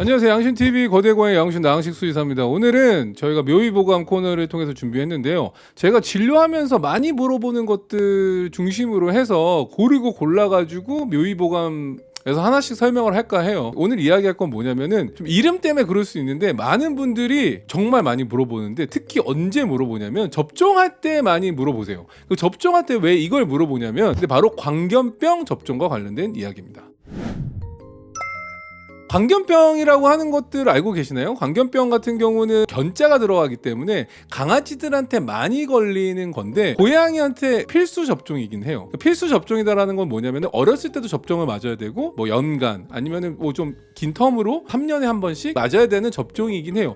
안녕하세요. 양신TV 거대고의 양신 나항식 수의사입니다. 오늘은 저희가 묘의보감 코너를 통해서 준비했는데요. 제가 진료하면서 많이 물어보는 것들 중심으로 해서 고르고 골라가지고 묘의보감에서 하나씩 설명을 할까 해요. 오늘 이야기할 건 뭐냐면은 좀 이름 때문에 그럴 수 있는데 많은 분들이 정말 많이 물어보는데 특히 언제 물어보냐면 접종할 때 많이 물어보세요. 그 접종할 때 왜 이걸 물어보냐면 근데 바로 광견병 접종과 관련된 이야기입니다. 광견병이라고 하는 것들 알고 계시나요? 광견병 같은 경우는 견자가 들어가기 때문에 강아지들한테 많이 걸리는 건데 고양이한테 필수 접종이긴 해요. 필수 접종이다라는 건 뭐냐면 어렸을 때도 접종을 맞아야 되고 뭐 연간 아니면은 뭐 좀 긴 텀으로 3년에 한 번씩 맞아야 되는 접종이긴 해요.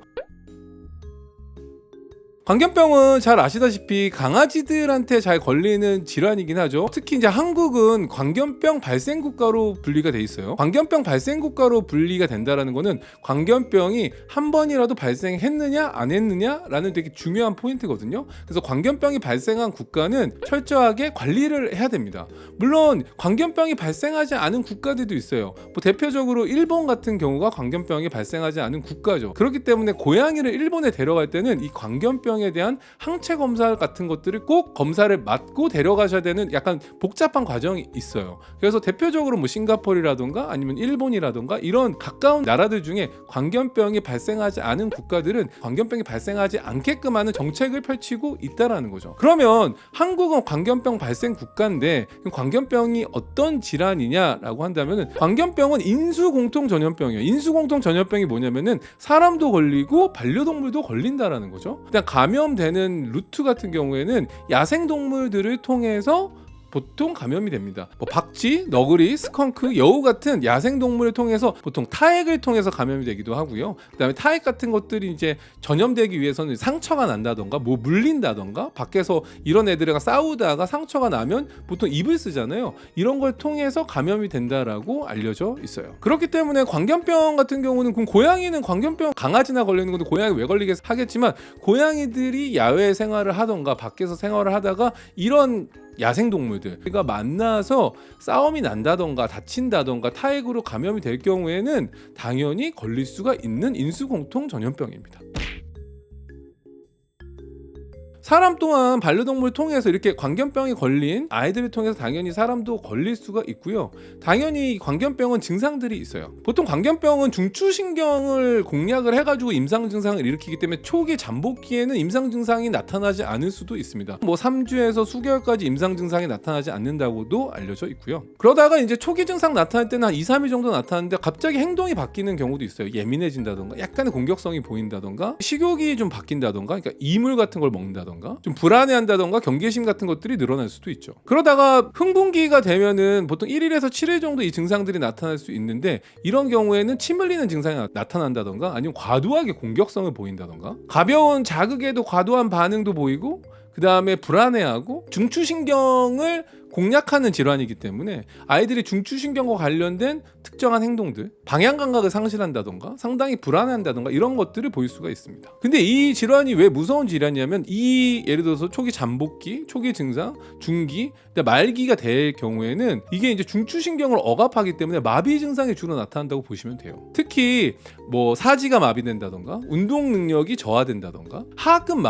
광견병은 잘 아시다시피 강아지들한테 잘 걸리는 질환이긴 하죠. 특히 이제 한국은 광견병 발생 국가로 분리가 돼 있어요. 광견병 발생 국가로 분리가 된다라는 거는 광견병이 한 번이라도 발생했느냐 안 했느냐라는 되게 중요한 포인트거든요. 그래서 광견병이 발생한 국가는 철저하게 관리를 해야 됩니다. 물론 광견병이 발생하지 않은 국가들도 있어요. 뭐 대표적으로 일본 같은 경우가 광견병이 발생하지 않은 국가죠. 그렇기 때문에 고양이를 일본에 데려갈 때는 이 광견병 에 대한 항체 검사 같은 것들을 꼭 검사를 받고 데려가셔야 되는 약간 복잡한 과정이 있어요. 그래서 대표적으로 뭐 싱가포르라던가 아니면 일본이라던가 이런 가까운 나라들 중에 광견병이 발생하지 않은 국가들은 광견병이 발생하지 않게끔 하는 정책을 펼치고 있다라는 거죠. 그러면 한국은 광견병 발생 국가인데 광견병이 어떤 질환이냐라고 한다면은 광견병은 인수공통 전염병이에요. 인수공통 전염병이 뭐냐면은 사람도 걸리고 반려동물도 걸린다라는 거죠. 일단 감염되는 루트 같은 경우에는 야생동물들을 통해서 보통 감염이 됩니다. 뭐 박쥐, 너구리, 스컹크, 여우 같은 야생동물을 통해서 보통 타액을 통해서 감염이 되기도 하고요. 그다음에 타액 같은 것들이 이제 전염되기 위해서는 상처가 난다던가 뭐 물린다던가 밖에서 이런 애들이랑 싸우다가 상처가 나면 보통 입을 쓰잖아요. 이런 걸 통해서 감염이 된다라고 알려져 있어요. 그렇기 때문에 광견병 같은 경우는 그럼 고양이는 광견병 강아지나 걸리는 건데 고양이 왜 걸리겠 하겠지만 고양이들이 야외 생활을 하던가 밖에서 생활을 하다가 이런 야생동물들과 만나서 싸움이 난다던가 다친다던가 타액으로 감염이 될 경우에는 당연히 걸릴 수가 있는 인수공통 전염병입니다. 사람 또한 반려동물 통해서 이렇게 광견병이 걸린 아이들을 통해서 당연히 사람도 걸릴 수가 있고요. 당연히 광견병은 증상들이 있어요. 보통 광견병은 중추신경을 공략을 해가지고 임상 증상을 일으키기 때문에 초기 잠복기에는 임상 증상이 나타나지 않을 수도 있습니다. 뭐 3주에서 수개월까지 임상 증상이 나타나지 않는다고도 알려져 있고요. 그러다가 이제 초기 증상 나타날 때는 한 2, 3일 정도 나타나는데 갑자기 행동이 바뀌는 경우도 있어요. 예민해진다던가 약간의 공격성이 보인다던가 식욕이 좀 바뀐다던가 그러니까 이물 같은 걸 먹는다던가 좀 불안해한다던가 경계심 같은 것들이 늘어날 수도 있죠. 그러다가 흥분기가 되면은 보통 1일에서 7일 정도 이 증상들이 나타날 수 있는데 이런 경우에는 침 흘리는 증상이 나타난다던가 아니면 과도하게 공격성을 보인다던가 가벼운 자극에도 과도한 반응도 보이고 그 다음에 불안해하고 중추신경을 공략하는 질환이기 때문에 아이들이 중추신경과 관련된 특정한 행동들 방향 감각을 상실한다던가 상당히 불안해한다던가 이런 것들을 보일 수가 있습니다. 근데 이 질환이 왜 무서운 질환이냐면 이 예를 들어서 초기 잠복기, 초기 증상, 중기, 말기가 될 경우에는 이게 이제 중추신경을 억압하기 때문에 마비 증상이 주로 나타난다고 보시면 돼요. 특히 뭐 사지가 마비된다던가 운동 능력이 저하된다던가 하악근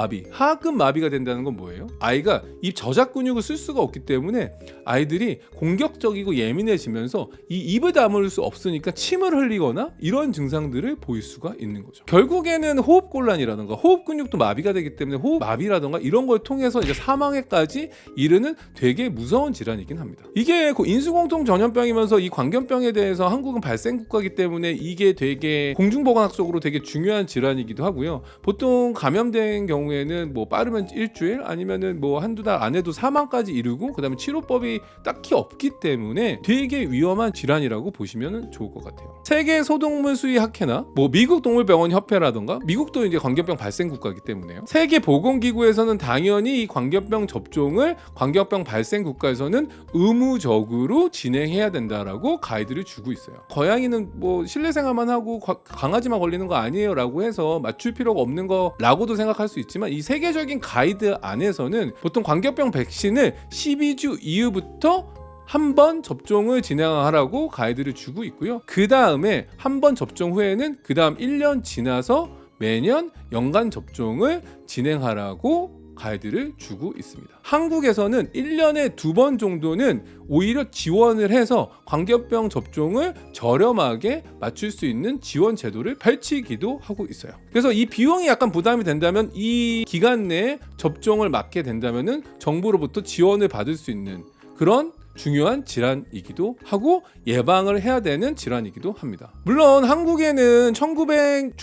마비가 된다는 건 뭐예요? 아이가 입 저작 근육을 쓸 수가 없기 때문에 아이들이 공격적이고 예민해지면서 이 입을 다물 수 없으니까 침을 흘리거나 이런 증상들을 보일 수가 있는 거죠. 결국에는 호흡곤란이라든가 호흡 근육도 마비가 되기 때문에 호흡 마비라든가 이런 걸 통해서 이제 사망에까지 이르는 되게 무서운 질환이긴 합니다. 이게 인수공통 전염병이면서 이 광견병에 대해서 한국은 발생 국가이기 때문에 이게 되게 공중보건학적으로 되게 중요한 질환이기도 하고요. 보통 감염된 경우에는 뭐 빠르면 일주일 아니면은 뭐 한두 달 안에도 사망까지 이르고 그다음에 치료법이 딱히 없기 때문에 되게 위험한 질환이라고 보시면 좋을 것 같아요. 세계 소동물 수의 학회나 뭐 미국 동물병원 협회라던가 미국도 이제 광견병 발생 국가이기 때문에요. 세계 보건기구에서는 당연히 이 광견병 접종을 광견병 발생 국가에서는 의무적으로 진행해야 된다라고 가이드를 주고 있어요. 고양이는 뭐 실내 생활만 하고 강아지만 걸리는 거 아니에요라고 해서 맞출 필요가 없는 거라고도 생각할 수 있지만 이 세계적인 가이드 안에서는 보통 광견병 백신을 12주 이후부터 한 번 접종을 진행하라고 가이드를 주고 있고요. 그 다음에 한 번 접종 후에는 그 다음 1년 지나서 매년 연간 접종을 진행하라고 가이드를 주고 있습니다. 한국에서는 1년에 2번 정도는 오히려 지원을 해서 광견병 접종을 저렴하게 맞출 수 있는 지원 제도를 펼치기도 하고 있어요. 그래서 이 비용이 약간 부담이 된다면 이 기간 내에 접종을 맞게 된다면은 정부로부터 지원을 받을 수 있는 그런 중요한 질환이기도 하고 예방을 해야 되는 질환이기도 합니다. 물론 한국에는 1900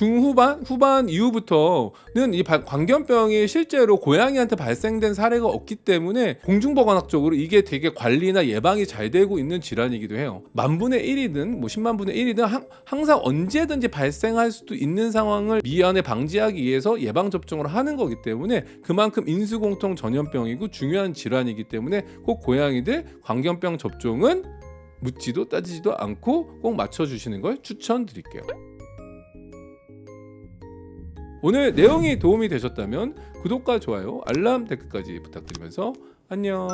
후반 이후부터는 이 광견병이 실제로 고양이한테 발생된 사례가 없기 때문에 공중보건학적으로 이게 되게 관리나 예방이 잘 되고 있는 질환이기도 해요. 만분의 1이든 뭐 10만 분의 1이든 항상 언제든지 발생할 수도 있는 상황을 미연에 방지하기 위해서 예방접종을 하는 거기 때문에 그만큼 인수공통 전염병이고 중요한 질환이기 때문에 꼭 고양이들 광견병 접종은 묻지도 따지지도 않고 꼭 맞춰주시는 걸 추천드릴게요. 오늘 내용이 도움이 되셨다면 구독과 좋아요, 알람, 댓글까지 부탁드리면서 안녕.